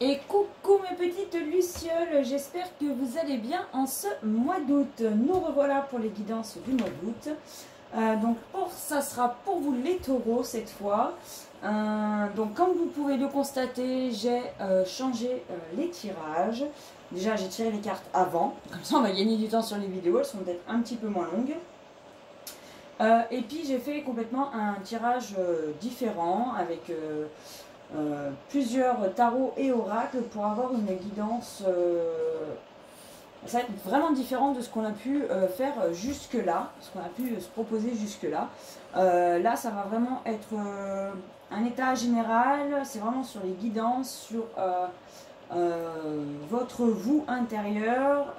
Et coucou mes petites lucioles, j'espère que vous allez bien en ce mois d'août. Nous revoilà pour les guidances du mois d'août. Donc ça sera pour vous les taureaux cette fois. Donc comme vous pouvez le constater, j'ai changé les tirages. Déjà j'ai tiré les cartes avant, comme ça on va gagner du temps sur les vidéos, elles sont peut-être un petit peu moins longues. Et puis j'ai fait complètement un tirage différent avec plusieurs tarots et oracles pour avoir une guidance ça va être vraiment différent de ce qu'on a pu faire jusque là, ce qu'on a pu se proposer jusque là. Là ça va vraiment être un état général, c'est vraiment sur les guidances, sur votre vous intérieur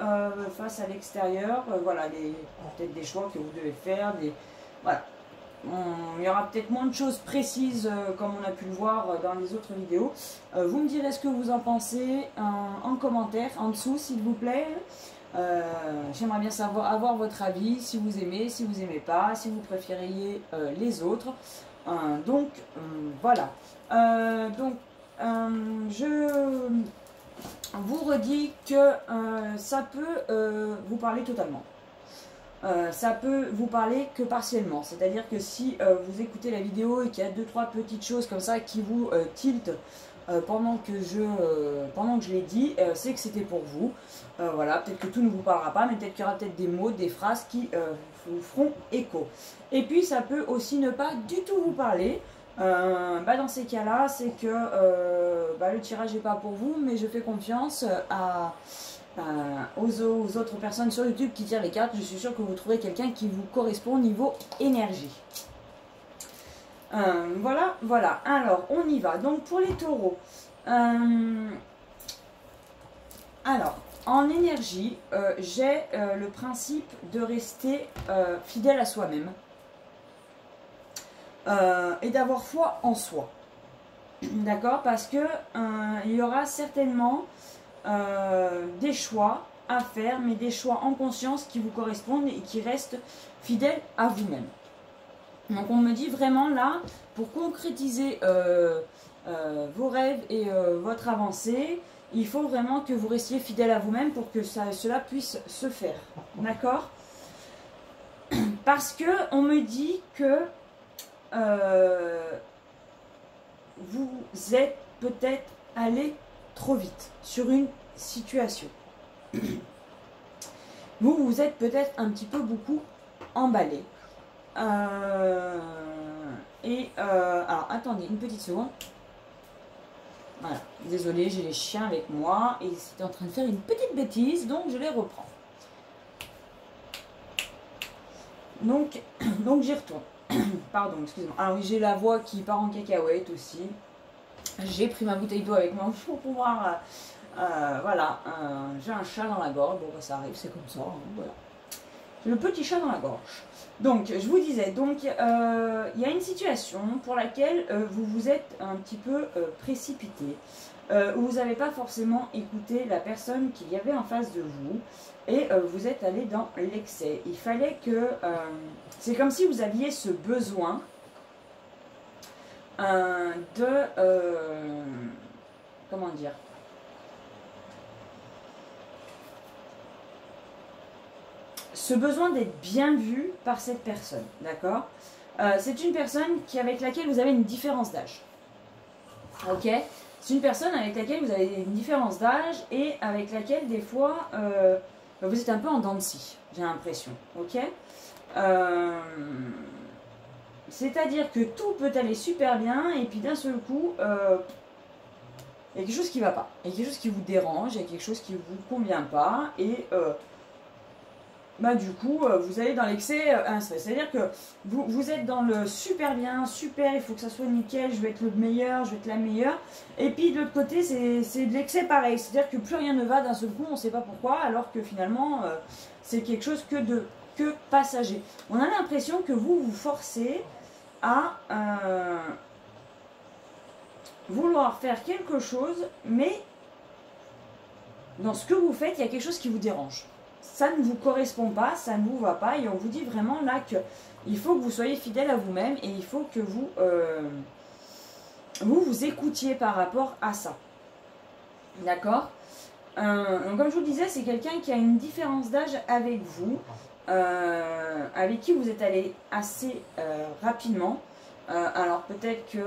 face à l'extérieur, voilà, peut-être des choix que vous devez faire, voilà. Il y aura peut-être moins de choses précises comme on a pu le voir dans les autres vidéos. Vous me direz ce que vous en pensez en commentaire en dessous s'il vous plaît. J'aimerais bien avoir votre avis, si vous aimez, si vous n'aimez pas, si vous préfériez les autres. Donc voilà. Je vous redis que ça peut vous parler totalement. Ça peut vous parler que partiellement, c'est-à-dire que si vous écoutez la vidéo et qu'il y a 2-3 petites choses comme ça qui vous tiltent pendant que je l'ai dit, c'est que c'était pour vous. Voilà, peut-être que tout ne vous parlera pas, mais peut-être qu'il y aura peut-être des mots, des phrases qui vous feront écho. Et puis ça peut aussi ne pas du tout vous parler. Dans ces cas-là, c'est que le tirage n'est pas pour vous, mais je fais confiance aux autres personnes sur YouTube qui tirent les cartes. Je suis sûre que vous trouverez quelqu'un qui vous correspond au niveau énergie. Voilà. Alors, on y va. Donc, pour les taureaux. Alors, en énergie, j'ai le principe de rester fidèle à soi-même. Et d'avoir foi en soi. D'accord? Parce que il y aura certainement des choix à faire, mais des choix en conscience qui vous correspondent et qui restent fidèles à vous-même. Donc on me dit vraiment là, pour concrétiser vos rêves et votre avancée, il faut vraiment que vous restiez fidèle à vous-même pour que cela puisse se faire. D'accord? Parce que on me dit que vous êtes peut-être allé trop vite sur une situation. Vous êtes peut-être un petit peu beaucoup emballé. Alors attendez une petite seconde. Voilà, désolé, j'ai les chiens avec moi et c'était en train de faire une petite bêtise, donc je les reprends. Donc j'y retourne. Pardon, excusez-moi. Alors oui, j'ai la voix qui part en cacahuète aussi. J'ai pris ma bouteille d'eau avec moi pour pouvoir... voilà, j'ai un chat dans la gorge. Bon, ça arrive, c'est comme ça. Hein, voilà. J'ai le petit chat dans la gorge. Donc, je vous disais, donc, il y a une situation pour laquelle vous vous êtes un petit peu précipité. Où vous n'avez pas forcément écouté la personne qu'il y avait en face de vous. Et vous êtes allé dans l'excès. Il fallait que... c'est comme si vous aviez ce besoin comment dire, ce besoin d'être bien vu par cette personne, d'accord? C'est une personne avec laquelle vous avez une différence d'âge, ok? C'est une personne avec laquelle vous avez une différence d'âge et avec laquelle des fois vous êtes un peu en dents de scie, j'ai l'impression, ok? C'est-à-dire que tout peut aller super bien et puis d'un seul coup, il y a quelque chose qui ne va pas. Il y a quelque chose qui vous dérange, il y a quelque chose qui ne vous convient pas et du coup, vous allez dans l'excès, c'est-à-dire que vous êtes dans le super bien, super, il faut que ça soit nickel, je vais être le meilleur, je vais être la meilleure. Et puis de l'autre côté, c'est de l'excès pareil, c'est-à-dire que plus rien ne va d'un seul coup, on ne sait pas pourquoi, alors que finalement, c'est quelque chose que passager. On a l'impression que vous vous forcez à vouloir faire quelque chose, mais dans ce que vous faites, il y a quelque chose qui vous dérange. Ça ne vous correspond pas, ça ne vous va pas, et on vous dit vraiment là qu'il faut que vous soyez fidèle à vous-même et il faut que vous écoutiez par rapport à ça. D'accord. Donc comme je vous le disais, c'est quelqu'un qui a une différence d'âge avec vous, avec qui vous êtes allé assez rapidement. Alors peut-être que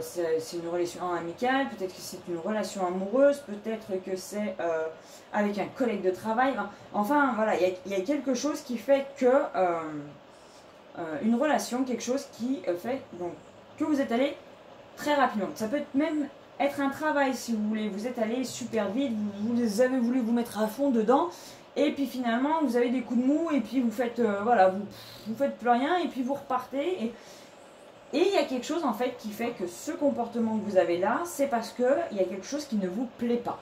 c'est une relation amicale, peut-être que c'est une relation amoureuse, peut-être que c'est avec un collègue de travail. Enfin voilà, il y a quelque chose qui fait que une relation, quelque chose qui fait donc, que vous êtes allé très rapidement. Ça peut même être un travail si vous voulez. Vous êtes allé super vite, vous avez voulu vous mettre à fond dedans. Et puis finalement, vous avez des coups de mou et puis vous faites, voilà, vous faites plus rien et puis vous repartez. Et il y a quelque chose en fait qui fait que ce comportement que vous avez là, c'est parce qu'il y a quelque chose qui ne vous plaît pas.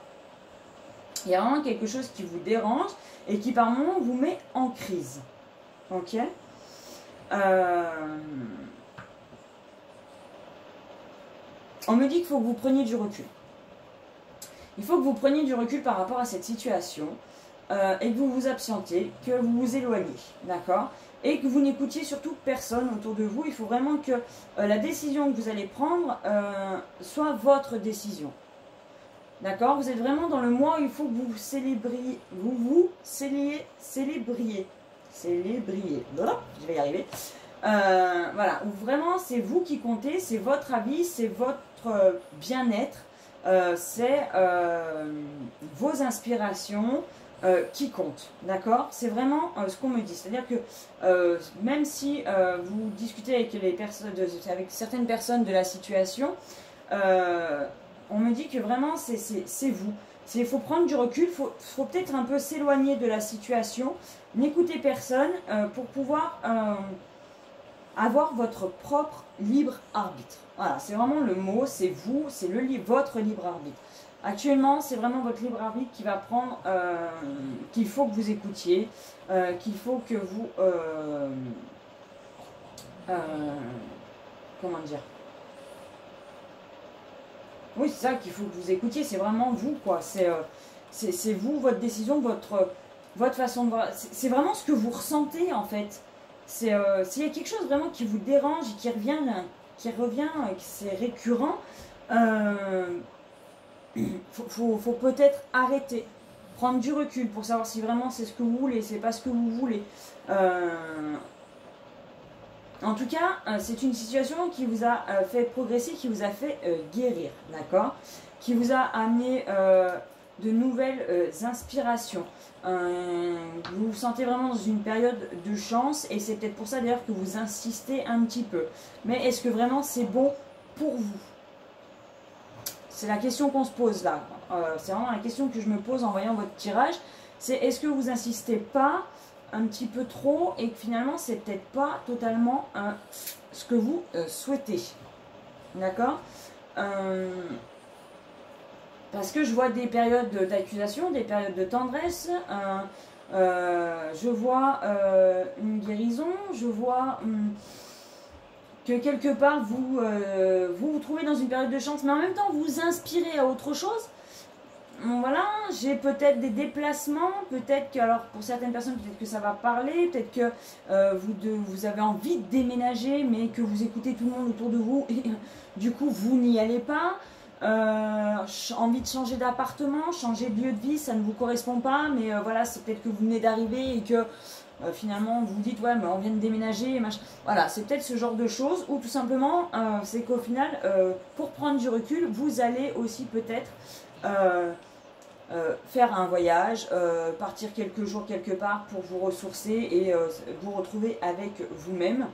Il y a vraiment quelque chose qui vous dérange et qui par moment vous met en crise. Ok. On me dit qu'il faut que vous preniez du recul. Il faut que vous preniez du recul par rapport à cette situation et que vous vous absentiez, que vous vous éloignez, d'accord? Et que vous n'écoutiez surtout personne autour de vous. Il faut vraiment que la décision que vous allez prendre soit votre décision. D'accord? Vous êtes vraiment dans le mois où il faut que vous célébriez. Célébriez. Voilà, je vais y arriver. Voilà, où vraiment c'est vous qui comptez, c'est votre avis, c'est votre bien-être, c'est vos inspirations qui comptent, d'accord? C'est vraiment ce qu'on me dit, c'est-à-dire que même si vous discutez avec les personnes, avec certaines personnes de la situation, on me dit que vraiment c'est vous. Il faut prendre du recul, il faut peut-être un peu s'éloigner de la situation, n'écouter personne pour pouvoir avoir votre propre libre arbitre. Voilà, c'est vraiment le mot, c'est vous, c'est votre libre arbitre. Actuellement, c'est vraiment votre libre arbitre qui va prendre, qu'il faut que vous écoutiez, qu'il faut que vous... comment dire? Oui, c'est ça qu'il faut que vous écoutiez, c'est vraiment vous, quoi. C'est vous, votre décision, votre façon de voir. C'est vraiment ce que vous ressentez, en fait. S'il y a quelque chose vraiment qui vous dérange et qui revient, que c'est récurrent, faut peut-être arrêter, prendre du recul pour savoir si vraiment c'est ce que vous voulez, c'est pas ce que vous voulez. En tout cas, c'est une situation qui vous a fait progresser, qui vous a fait guérir, d'accord? Qui vous a amené de nouvelles inspirations. Vous vous sentez vraiment dans une période de chance et c'est peut-être pour ça d'ailleurs que vous insistez un petit peu. Mais est-ce que vraiment c'est bon pour vous? C'est la question qu'on se pose là. C'est vraiment la question que je me pose en voyant votre tirage. C'est est-ce que vous insistez pas un petit peu trop et que finalement c'est peut-être pas totalement ce que vous souhaitez. D'accord? Parce que je vois des périodes d'accusation, des périodes de tendresse, je vois une guérison, je vois que quelque part vous trouvez dans une période de chance, mais en même temps vous vous inspirez à autre chose. Voilà, j'ai peut-être des déplacements, peut-être que, alors pour certaines personnes, peut-être que ça va parler, peut-être que vous avez envie de déménager, mais que vous écoutez tout le monde autour de vous, et du coup vous n'y allez pas. Envie de changer d'appartement, changer de lieu de vie, ça ne vous correspond pas, mais voilà, c'est peut-être que vous venez d'arriver et que finalement vous vous dites, ouais, mais on vient de déménager, et machin. Voilà, c'est peut-être ce genre de choses, ou tout simplement, c'est qu'au final, pour prendre du recul, vous allez aussi peut-être... faire un voyage, partir quelques jours quelque part pour vous ressourcer et vous retrouver avec vous-même.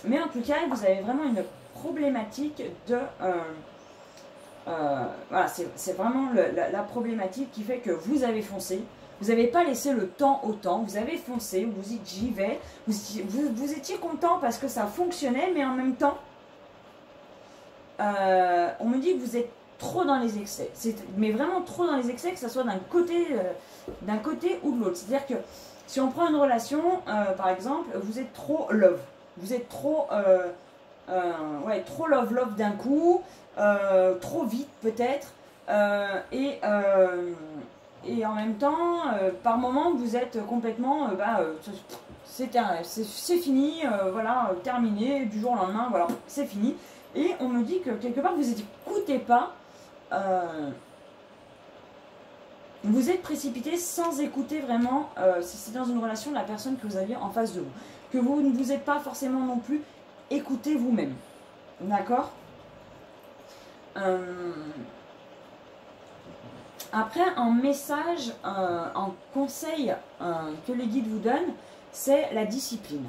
Mais en tout cas, vous avez vraiment une problématique de... voilà, c'est vraiment la problématique qui fait que vous avez foncé. Vous n'avez pas laissé le temps au temps, vous avez foncé, vous dites j'y vais. Vous étiez content parce que ça fonctionnait, mais en même temps, on me dit que vous êtes trop dans les excès, mais vraiment trop dans les excès, que ce soit d'un côté ou de l'autre. C'est-à-dire que si on prend une relation, par exemple, vous êtes trop love, vous êtes trop trop love d'un coup, trop vite peut-être, et en même temps, par moment, vous êtes complètement, c'est fini, voilà, terminé, du jour au lendemain, voilà, c'est fini. Et on me dit que quelque part, vous n'écoutez pas vous êtes précipité sans écouter vraiment, si c'est dans une relation, la personne que vous aviez en face de vous. Que vous ne vous êtes pas forcément non plus écouté vous-même. D'accord? Après, un message, un conseil que les guides vous donnent, c'est la discipline.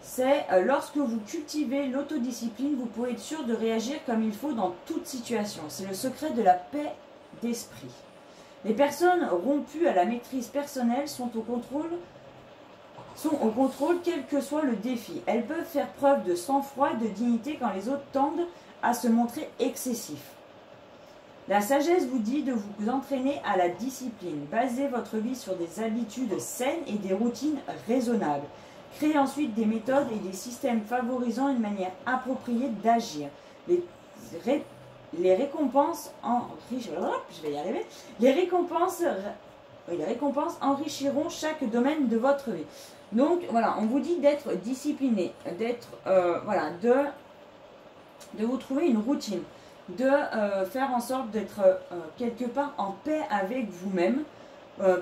C'est lorsque vous cultivez l'autodiscipline, vous pouvez être sûr de réagir comme il faut dans toute situation. C'est le secret de la paix d'esprit. Les personnes rompues à la maîtrise personnelle sont au contrôle quel que soit le défi. Elles peuvent faire preuve de sang-froid et de dignité quand les autres tendent à se montrer excessifs. La sagesse vous dit de vous entraîner à la discipline. Basez votre vie sur des habitudes saines et des routines raisonnables. Créez ensuite des méthodes et des systèmes favorisant une manière appropriée d'agir. Les récompenses enrichiront chaque domaine de votre vie. Donc voilà, on vous dit d'être discipliné, d'être de vous trouver une routine, de faire en sorte d'être quelque part en paix avec vous-même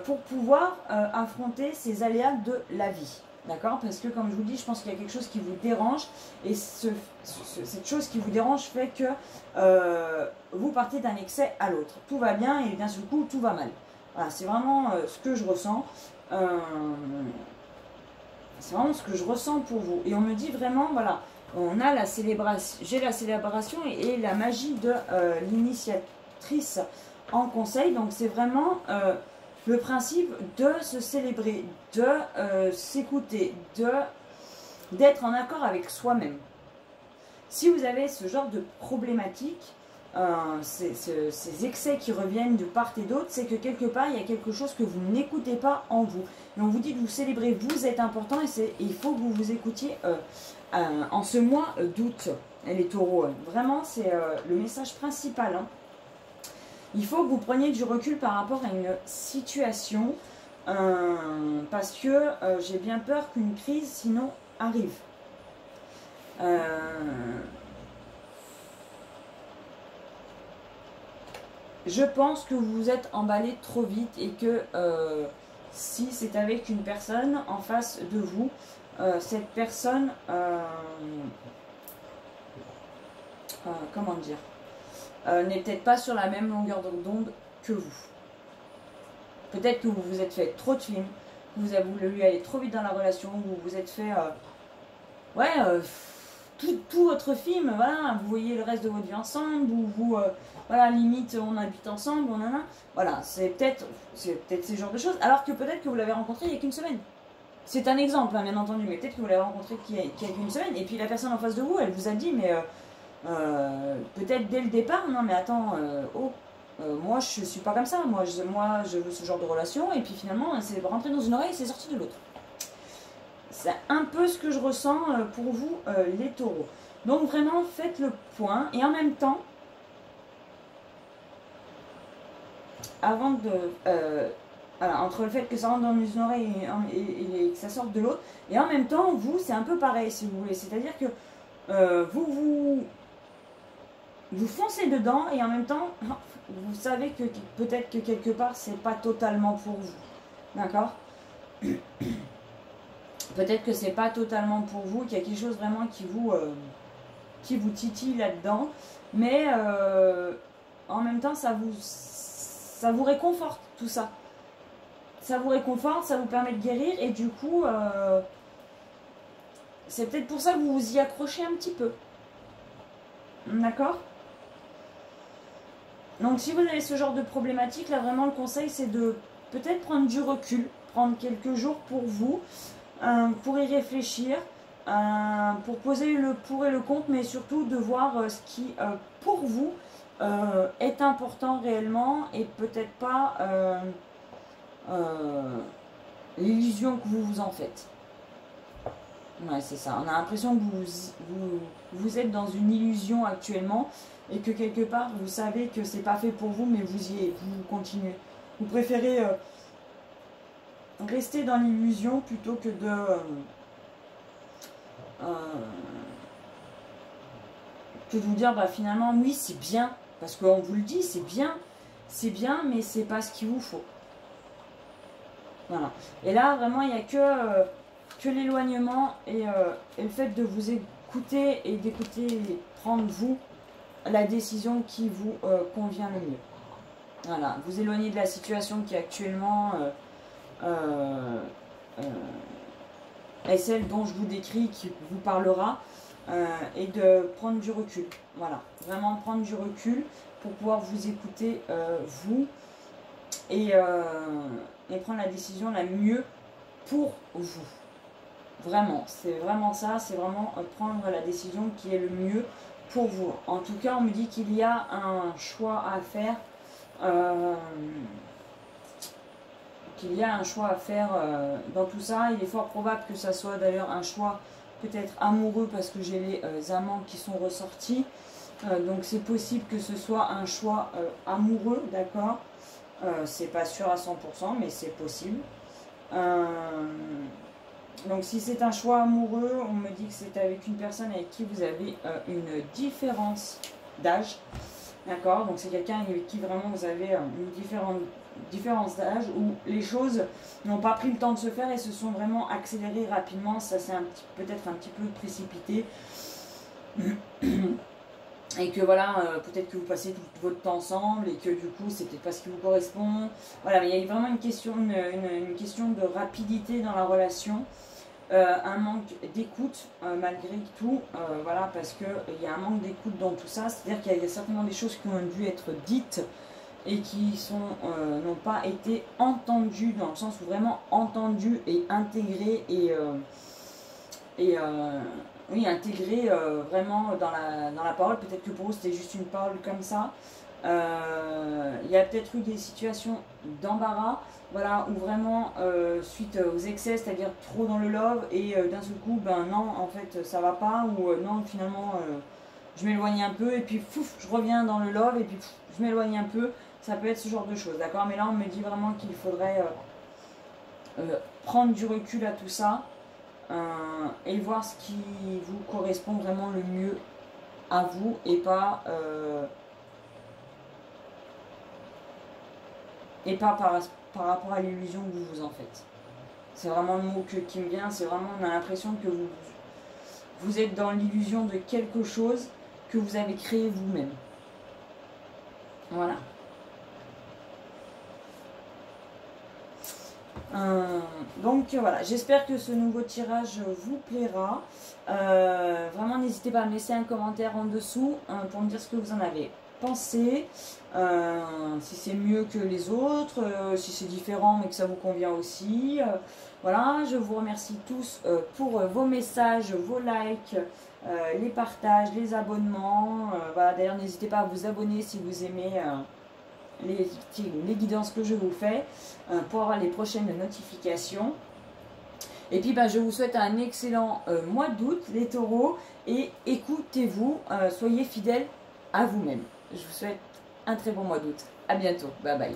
pour pouvoir affronter ces aléas de la vie. D'accord? Parce que comme je vous dis, je pense qu'il y a quelque chose qui vous dérange et cette chose qui vous dérange fait que vous partez d'un excès à l'autre. Tout va bien et d'un seul coup, tout va mal. Voilà, c'est vraiment ce que je ressens. C'est vraiment ce que je ressens pour vous. Et on me dit vraiment, voilà, on a la célébration, j'ai la célébration et la magie de l'initiatrice en conseil. Donc c'est vraiment le principe de se célébrer, de s'écouter, d'être en accord avec soi-même. Si vous avez ce genre de problématique, ces excès qui reviennent de part et d'autre, c'est que quelque part il y a quelque chose que vous n'écoutez pas en vous. Et on vous dit de vous célébrer, vous êtes important et il faut que vous vous écoutiez en ce mois d'août, les taureaux. Vraiment, c'est le message principal. Hein. Il faut que vous preniez du recul par rapport à une situation parce que j'ai bien peur qu'une crise sinon arrive. Je pense que vous vous êtes emballé trop vite et que si c'est avec une personne en face de vous, cette personne, comment dire, n'est peut-être pas sur la même longueur d'onde que vous. Peut-être que vous vous êtes fait trop de films, vous avez voulu aller trop vite dans la relation, vous vous êtes fait tout votre film, voilà, vous voyez le reste de votre vie ensemble, voilà, limite on habite ensemble, voilà, c'est peut-être ce genre de choses, alors que peut-être que vous l'avez rencontré il y a qu'une semaine. C'est un exemple, hein, bien entendu, mais peut-être que vous l'avez rencontré il y a qu'une semaine, et puis la personne en face de vous, elle vous a dit, mais peut-être dès le départ, non mais attends, moi je suis pas comme ça, moi je veux ce genre de relation, et puis finalement c'est rentré dans une oreille et c'est sorti de l'autre. C'est un peu ce que je ressens pour vous, les taureaux. Donc vraiment, faites le point. Et en même temps, avant de... voilà, entre le fait que ça rentre dans une oreille et que ça sorte de l'autre, et en même temps, vous, c'est un peu pareil, si vous voulez. C'est-à-dire que vous foncez dedans, et en même temps, vous savez que peut-être que quelque part, c'est pas totalement pour vous. D'accord ? Peut-être que c'est pas totalement pour vous, qu'il y a quelque chose vraiment qui vous titille là-dedans. Mais en même temps, ça vous réconforte, tout ça. Ça vous réconforte, ça vous permet de guérir. Et du coup, c'est peut-être pour ça que vous vous y accrochez un petit peu. D'accord ? Donc si vous avez ce genre de problématique, là vraiment le conseil c'est de peut-être prendre du recul, prendre quelques jours pour vous, pour y réfléchir, pour poser le pour et le contre, mais surtout de voir ce qui, pour vous, est important réellement et peut-être pas l'illusion que vous vous en faites. Ouais, c'est ça. On a l'impression que vous êtes dans une illusion actuellement et que quelque part, vous savez que c'est pas fait pour vous, mais vous continuez. Vous préférez... rester dans l'illusion plutôt que de vous dire bah finalement oui c'est bien parce qu'on vous le dit, c'est bien, mais c'est pas ce qu'il vous faut. Voilà. Et là, vraiment, il n'y a que l'éloignement et le fait de vous écouter et d'écouter, prendre vous la décision qui vous convient le mieux. Voilà, vous éloignez de la situation qui actuellement est celle dont je vous décris, qui vous parlera, et de prendre du recul. Voilà, vraiment prendre du recul pour pouvoir vous écouter, vous, et prendre la décision la mieux pour vous. Vraiment, c'est vraiment ça, c'est vraiment prendre la décision qui est le mieux pour vous. En tout cas, on me dit qu'il y a un choix à faire. Dans tout ça. Il est fort probable que ça soit d'ailleurs un choix peut-être amoureux, parce que j'ai les amants qui sont ressortis. Donc c'est possible que ce soit un choix amoureux, d'accord. C'est pas sûr à 100%, mais c'est possible. Donc si c'est un choix amoureux, on me dit que c'est avec une personne avec qui vous avez une différence d'âge. D'accord, donc c'est quelqu'un avec qui vraiment vous avez une différence d'âge, où les choses n'ont pas pris le temps de se faire et se sont vraiment accélérées rapidement. Ça c'est peut-être un petit peu précipité. Et que voilà, peut-être que vous passez tout votre temps ensemble et que du coup c'est peut-être pas ce qui vous correspond. Voilà, mais il y a vraiment une question de rapidité dans la relation. Un manque d'écoute malgré tout, voilà, parce qu'il y a un manque d'écoute dans tout ça, c'est-à-dire qu'il y a certainement des choses qui ont dû être dites et qui n'ont pas été entendues, dans le sens où vraiment entendues et intégrées, oui, intégrées vraiment dans la parole. Peut-être que pour vous c'était juste une parole comme ça. Il y a peut-être eu des situations d'embarras, voilà, où vraiment suite aux excès, c'est-à-dire trop dans le love, et d'un seul coup, ben non, en fait ça va pas, ou non, finalement je m'éloigne un peu, et puis fouf, je reviens dans le love, et puis fouf, je m'éloigne un peu. Ça peut être ce genre de choses, d'accord. Mais là on me dit vraiment qu'il faudrait prendre du recul à tout ça, et voir ce qui vous correspond vraiment le mieux à vous, et pas par rapport à l'illusion que vous vous en faites. C'est vraiment le mot qui me vient, c'est vraiment, on a l'impression que vous êtes dans l'illusion de quelque chose que vous avez créé vous-même. Voilà. Donc voilà, j'espère que ce nouveau tirage vous plaira. Vraiment, n'hésitez pas à me laisser un commentaire en dessous pour me dire ce que vous en avez pensé, si c'est mieux que les autres, si c'est différent mais que ça vous convient aussi. Voilà, je vous remercie tous pour vos messages, vos likes, les partages, les abonnements. Voilà, d'ailleurs n'hésitez pas à vous abonner si vous aimez les guidances que je vous fais, pour avoir les prochaines notifications. Et puis je vous souhaite un excellent mois d'août, les taureaux, et écoutez-vous, soyez fidèles à vous-même. Je vous souhaite un très bon mois d'août. À bientôt. Bye bye.